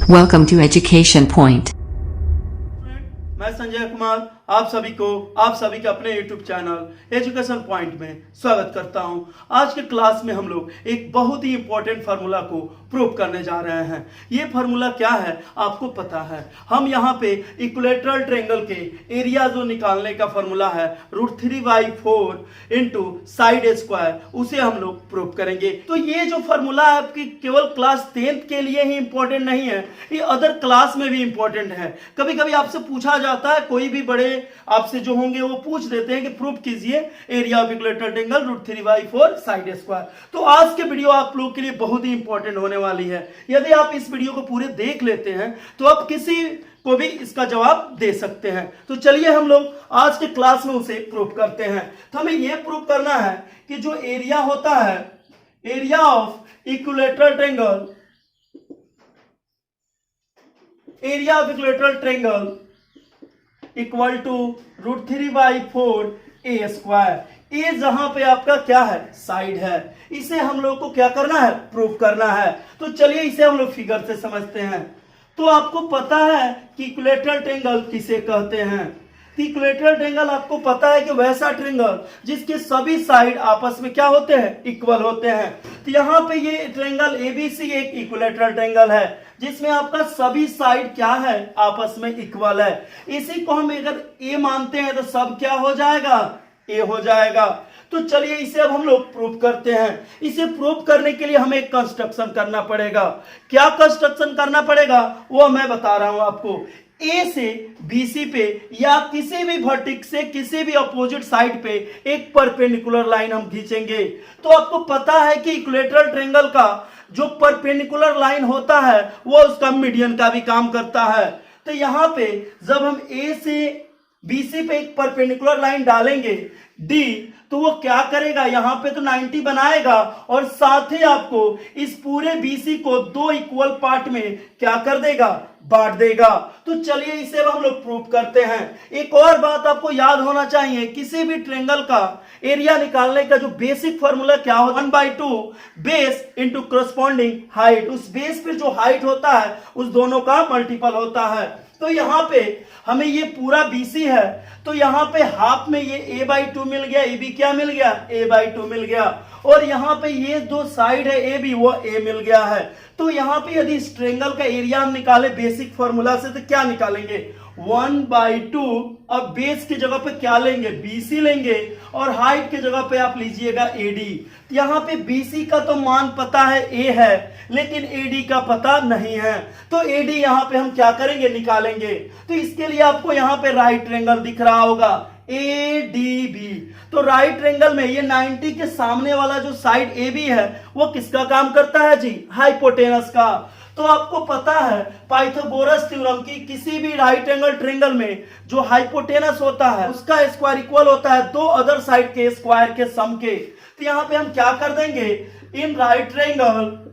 Welcome to Education Point. मैं संजय कुमार आप सभी के अपने YouTube चैनल एजुकेशन पॉइंट में स्वागत करता हूं। आज के क्लास में हम लोग एक बहुत ही इंपॉर्टेंट फार्मूला को प्रूव करने जा रहे हैं। ये फार्मूला क्या है आपको पता है। हम यहाँ पे इक्विलेटरल ट्रायंगल के एरिया जो निकालने का फार्मूला है √3/4 इंटू साइड स्क्वायर, उसे हम लोग प्रूव करेंगे। तो ये जो फार्मूला है आपकी केवल क्लास 10th के लिए ही इंपॉर्टेंट नहीं है, ये अदर क्लास में भी इंपॉर्टेंट है। कभी कभी आपसे पूछा जाता है, कोई भी बड़े आपसे जो होंगे वो पूछ देते हैं कि प्रूव कीजिए area of equilateral triangle √3/4 side square. तो आज के वीडियो आप लोग के लिए बहुत ही इंपॉर्टेंट होने वाली है। यदि आप इस वीडियो को पूरे देख लेते हैं तो आप किसी को भी इसका जवाब दे सकते हैं। तो चलिए हम लोग आज के क्लास में उसे प्रूव करते हैं। तो हमें यह प्रूव करना है कि जो एरिया होता है, area of equilateral triangle, area of equilateral triangle equal to √3/4 A square. A जहां पे आपका क्या है, साइड है, इसे हम लोग को क्या करना है, प्रूव करना है। तो चलिए इसे हम लोग फिगर से समझते हैं। तो आपको पता है कि इक्विलेटरल ट्रायंगल किसे कहते हैं। इक्विलेटरल ट्रायंगल आपको पता है कि वैसा ट्रायंगल जिसके सभी साइड आपस में क्या होते हैं, इक्वल होते हैं। तो यहाँ पे ये ट्रायंगल एबीसी एक इक्विलेटरल ट्रायंगल है जिसमें आपका सभी साइड क्या है, आपस में इक्वल है। इसी को हम अगर ए मानते हैं तो सब क्या हो जाएगा, ए हो जाएगा। तो चलिए इसे अब हम लोग प्रूव करते हैं। इसे प्रूव करने के लिए हमें एक कंस्ट्रक्शन करना पड़ेगा। क्या कंस्ट्रक्शन करना पड़ेगा वो मैं बता रहा हूं आपको। ए से बीसी पे या किसी भी वर्टेक्स से किसी भी अपोजिट साइड पे एक परपेंडिकुलर लाइन हम खींचेंगे। तो आपको पता है कि इक्विलेटरल ट्रायंगल का जो परपेंडिकुलर लाइन होता है वो उसका मीडियन का भी काम करता है। तो यहां पे जब हम ए से बीसी पे एक परपेंडिकुलर लाइन डालेंगे डी, तो वो क्या करेगा, यहां पे तो 90 बनाएगा और साथ ही आपको इस पूरे बीसी को दो इक्वल पार्ट में क्या कर देगा, बांट देगा। तो चलिए इसे हम लोग प्रूव करते हैं। एक और बात आपको याद होना चाहिए, किसी भी ट्रायंगल का एरिया निकालने का जो बेसिक फॉर्मूला क्या हो, 1/2 बेस इंटू करस्पॉन्डिंग हाइट। उस बेस पे जो हाइट होता है उस दोनों का मल्टीपल होता है। तो यहां पे हमें ये पूरा बीसी है, तो यहां पे हाफ में ये a/2 मिल गया, ए बी क्या मिल गया, a/2 मिल गया। और यहां पे ये दो साइड है ए बी, वो a मिल गया है। तो यहां पे यदि इस ट्रायंगल का एरिया हम निकाले बेसिक फॉर्मूला से तो क्या निकालेंगे, 1/2। अब बेस की जगह पे क्या लेंगे, बीसी लेंगे और हाइट की जगह पे आप लीजिएगा एडी। यहां पे बीसी का तो मान पता है ए है, लेकिन एडी का पता नहीं है। तो एडी यहां पे हम क्या करेंगे, निकालेंगे। तो इसके लिए आपको यहां पे राइट ट्रायंगल दिख रहा होगा एडीबी। तो राइट ट्रायंगल में ये 90 के सामने वाला जो साइड ए बी है वो किसका काम करता है जी, हाइपोटेनस का। तो आपको पता है पाइथागोरस थ्योरम की किसी भी राइट एंगल ट्रायंगल में जो हाइपोटेनस होता है उसका स्क्वायर इक्वल होता है दो अदर साइड के स्क्वायर के सम के। तो यहां पे हम क्या कर देंगे, in right triangle,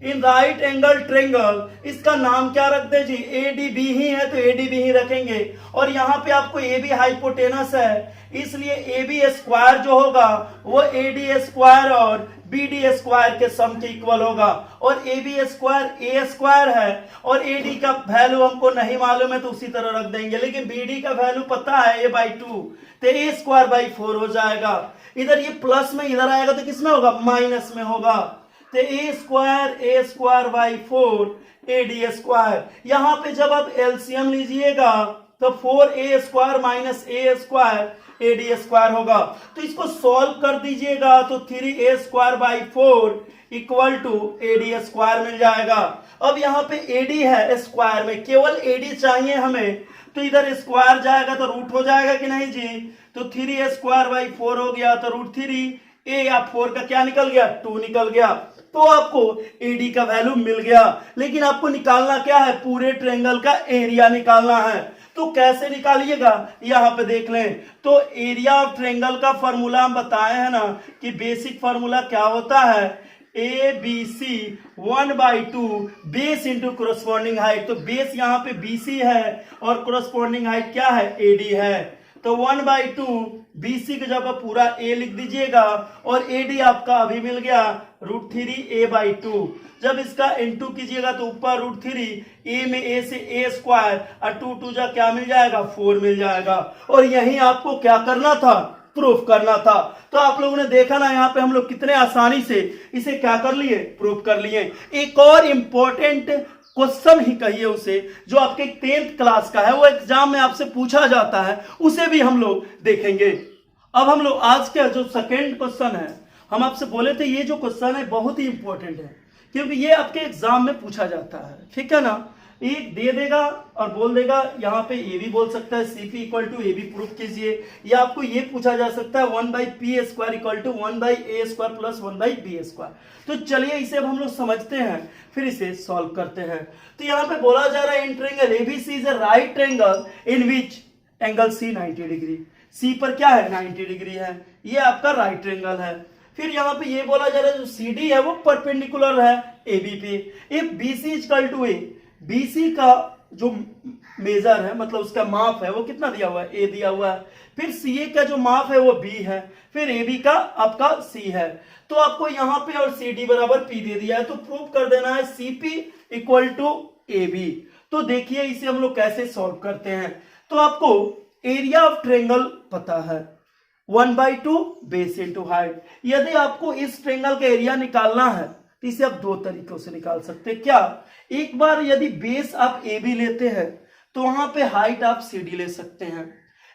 in right angle triangle, इसका नाम क्या रख दे जी, एडीबी ही है तो एडीबी ही रखेंगे। और यहां पे आपको ए बी हाइपोटेनस है, इसलिए ए बी स्क्वायर जो होगा वो एडी स्क्वायर और बीडी स्क्वायर के सम के इक्वल होगा। और A B square A square है और एडी का वैल्यू हमको नहीं मालूम है तो उसी तरह रख देंगे, लेकिन बीडी का वैल्यू पता है a/2, तो a²/4 हो जाएगा। इधर ये प्लस में इधर आएगा तो किसमें होगा, माइनस में होगा। तो a²/4 एडी स्क्वायर। यहां पे जब आप एलसीएम लीजिएगा तो 4a² minus a² AD square होगा। तो इसको सॉल्व कर दीजिएगा तो 3a²/4 equal to AD square मिल जाएगा। अब यहाँ पे एडी है स्क्वायर में, केवल एडी चाहिए हमें, तो इधर स्क्वायर जाएगा तो रूट हो जाएगा कि नहीं जी। तो 3a²/4 हो गया तो √3 a या 4 का क्या निकल गया, 2 निकल गया। तो आपको एडी का वैल्यू मिल गया। लेकिन आपको निकालना क्या है, पूरे ट्रायंगल का एरिया निकालना है। तो कैसे निकालिएगा, यहां पे देख लें। तो एरिया ऑफ ट्रायंगल का फॉर्मूला हम बताए हैं ना कि बेसिक फॉर्मूला क्या होता है, A B C 1/2 base into corresponding height. तो बेस यहां पे बीसी है और कोरस्पॉन्डिंग हाइट क्या है, एडी है। तो 1/2 BC की जगह पर पूरा A लिख दीजिएगा और AD आपका अभी मिल गया √3a/2। जब इसका इंटू कीजिएगा तो ऊपर √3 A में A से A स्क्वायर और 2 जा क्या मिल जाएगा 4 मिल जाएगा। और यही आपको क्या करना था, प्रूफ करना था। तो आप लोगों ने देखा ना यहाँ पे हम लोग कितने आसानी से इसे क्या कर लिए, प्रूफ कर लिए। एक और इंपॉर्टेंट क्वेश्चन ही कहिए उसे, जो आपके 10th क्लास का है, वो एग्जाम में आपसे पूछा जाता है, उसे भी हम लोग देखेंगे। अब हम लोग आज का जो सेकेंड क्वेश्चन है, हम आपसे बोले थे ये जो क्वेश्चन है बहुत ही इंपॉर्टेंट है, क्योंकि ये आपके एग्जाम में पूछा जाता है, ठीक है ना। एक दे देगा और बोल देगा यहाँ पे ए भी बोल सकता है CP इक्वल टू ए भी प्रूफ कीजिए, या आपको ये पूछा जा सकता है 1/p² equal to 1/a² plus 1/b²। तो चलिए इसे अब हम लोग समझते हैं, फिर इसे सॉल्व करते हैं। तो यहाँ पे बोला जा रहा है in triangle ABC is a right triangle in which angle C 90 degree. C पर क्या है 90 डिग्री है, ये आपका राइट ट्रायंगल है। फिर यहाँ पे ये बोला जा रहा है जो CD है वो परपेंडिकुलर है AB पे। If BC equal to A, BC का जो मेजर है मतलब उसका माप है वो कितना दिया हुआ है, A दिया हुआ है। फिर CA का जो माप है वो B है, फिर AB का आपका C है। तो आपको यहाँ पे और CD बराबर P दे दिया है, तो प्रूव कर देना है CP इक्वल टू AB। तो देखिए इसे हम लोग कैसे सॉल्व करते हैं। तो आपको एरिया ऑफ ट्रायंगल पता है 1/2 बेस इंटू हाइट। यदि आपको इस ट्रायंगल का एरिया निकालना है तो इसे आप दो तरीकों से निकाल सकते हैं। क्या, एक बार यदि बेस आप AB लेते हैं तो वहां पे हाइट आप CD ले सकते हैं।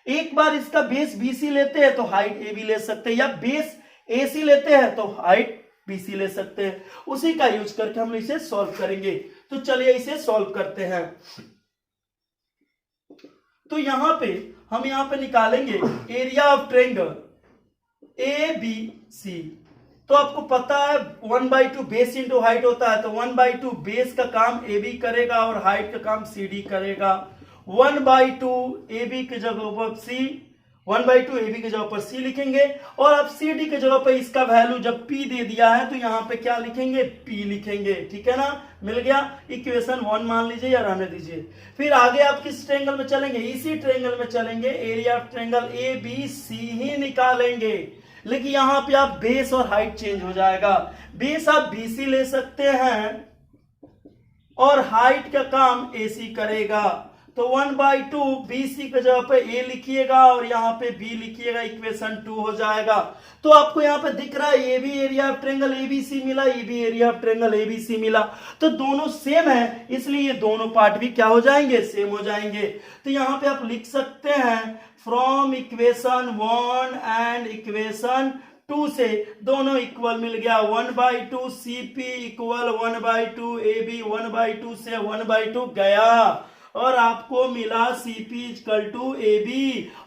एक बार इसका बेस BC लेते हैं तो हाइट AB ले सकते हैं, या बेस AC लेते हैं तो हाइट BC ले सकते हैं। उसी का यूज करके हम इसे सॉल्व करेंगे। तो चलिए इसे सॉल्व करते हैं। तो यहां पे हम यहां पे निकालेंगे एरिया ऑफ ट्रायंगल ABC। तो आपको पता है 1/2 बेस इंटू हाइट होता है, तो 1/2 बेस का काम AB करेगा और हाइट का काम CD करेगा। 1/2 AB की जगह पर C, 1/2 AB की जगह पर C लिखेंगे, और अब CD की जगह पर इसका वैल्यू जब P दे दिया है तो यहाँ पे क्या लिखेंगे, P लिखेंगे, ठीक है ना। मिल गया, इक्वेशन 1 मान लीजिए या रहने दीजिए। फिर आगे आप किस ट्रायंगल में चलेंगे, इसी ट्रायंगल में चलेंगे, एरिया ऑफ ट्रायंगल ABC ही निकालेंगे। लेकिन यहाँ पे आप बेस और हाइट चेंज हो जाएगा। बेस आप BC ले सकते हैं और हाइट का काम AC करेगा। तो 1/2 BC की जगह पे A लिखिएगा और यहाँ पे B लिखिएगा, इक्वेशन 2 हो जाएगा। तो आपको यहाँ पे दिख रहा है ये भी एरिया ऑफ ट्रायंगल ABC मिला, ये भी एरिया ऑफ ट्रायंगल ABC मिला। तो दोनों सेम है, इसलिए ये दोनों पार्ट भी क्या हो जाएंगे, सेम हो जाएंगे। तो यहाँ पे आप लिख सकते हैं फ्रॉम इक्वेशन 1 एंड इक्वेशन 2 से दोनों इक्वल मिल गया। 1/2 CP इक्वल 1/2 AB, 1/2 से 1/2 गया और आपको मिला CP इक्वल टू AB।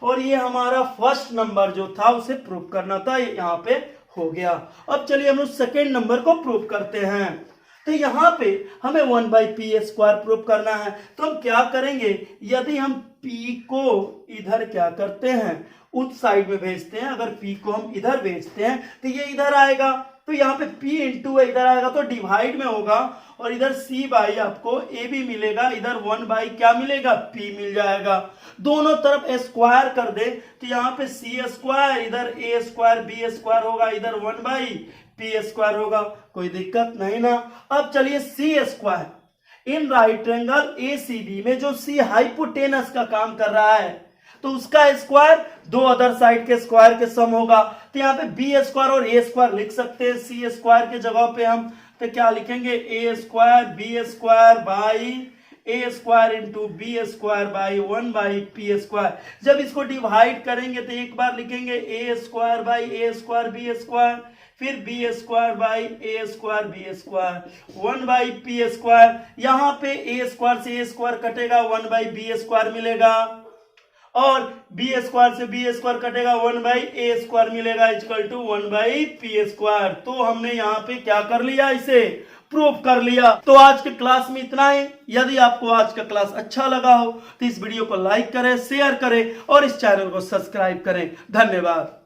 और ये हमारा फर्स्ट नंबर जो था उसे प्रूव करना था, यहाँ पे हो गया। अब चलिए हम लोग सेकेंड नंबर को प्रूव करते हैं। तो यहाँ पे हमें 1/p² प्रूव करना है। तो हम क्या करेंगे, यदि हम P को इधर क्या करते हैं, उस साइड में भेजते हैं, अगर P को हम इधर भेजते हैं तो ये इधर आएगा। तो यहाँ पे P इंटू इधर आएगा तो डिवाइड में होगा, और इधर C बाई आपको A भी मिलेगा, इधर 1 बाई क्या मिलेगा, P मिल जाएगा। दोनों तरफ स्क्वायर कर दे तो यहाँ पे C², इधर A² B² होगा, इधर 1/p² होगा। कोई दिक्कत नहीं ना। अब चलिए C² in right triangle ACB में जो C हाइपोटेनस का काम कर रहा है तो उसका स्क्वायर दो अदर साइड के स्क्वायर के सम होगा। तो यहाँ पे B² और A² लिख सकते हैं। C² के जगह पे हम तो क्या लिखेंगे, A² B² by A² into B² by 1/p²। जब इसको डिवाइड करेंगे तो एक बार लिखेंगे A² बाई A² B², फिर B² by A² B², 1/p²। यहाँ पे A² से A² कटेगा, 1/b² मिलेगा, और B² से B² कटेगा, 1/a² मिलेगा, इक्वल टू 1/p²। तो हमने यहाँ पे क्या कर लिया, इसे प्रूव कर लिया। तो आज के क्लास में इतना ही। यदि आपको आज का क्लास अच्छा लगा हो तो इस वीडियो को लाइक करें, शेयर करें और इस चैनल को सब्सक्राइब करें। धन्यवाद।